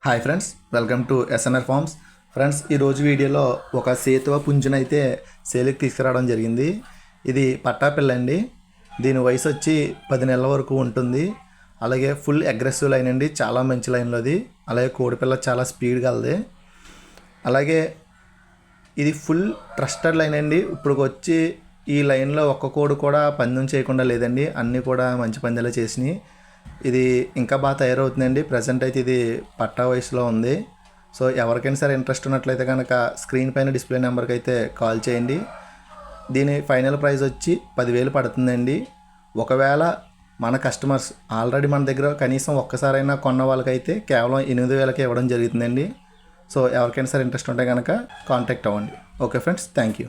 Hi friends, welcome to S N R farms. Friends, ఈరోజు వీడియోలో ఒక సేతువ పుంజునైతే సేల్కి తీసుకురావడం జరిగింది. ఇది పట్టాపిల్ల అండి. దీని వయసు వచ్చి 10 నెలల వరకు ఉంటుంది. అలాగే ఫుల్ అగ్రెసివ్ లైన్ అండి, చాలా మంచి లైన్లోది. అలాగే కోడిపిల్ల చాలా స్పీడ్ కలది. అలాగే ఇది ఫుల్ ట్రస్టెడ్ లైన్ అండి. ఇప్పుడు వచ్చి ఈ లైన్లో ఒక్క కోడి కూడా పందెం చేయకుండా లేదండి, అన్నీ కూడా మంచి పందెలే చేసినాయి. ఇది ఇంకా బాగా తయారవుతుందండి. ప్రజెంట్ అయితే ఇది పట్టా వయసులో ఉంది. సో ఎవరికైనా సరే ఇంట్రెస్ట్ ఉన్నట్లయితే కనుక స్క్రీన్ పైన డిస్ప్లే నెంబర్కి అయితే కాల్ చేయండి. దీని ఫైనల్ ప్రైస్ వచ్చి 10,000 పడుతుందండి. ఒకవేళ మన కస్టమర్స్ ఆల్రెడీ మన దగ్గర కనీసం ఒక్కసారైనా కొన్న వాళ్ళకైతే కేవలం 8,000కే ఇవ్వడం జరుగుతుందండి. సో ఎవరికైనా సరే ఇంట్రెస్ట్ ఉంటే కనుక కాంటాక్ట్ అవ్వండి. Okay friends, thank you.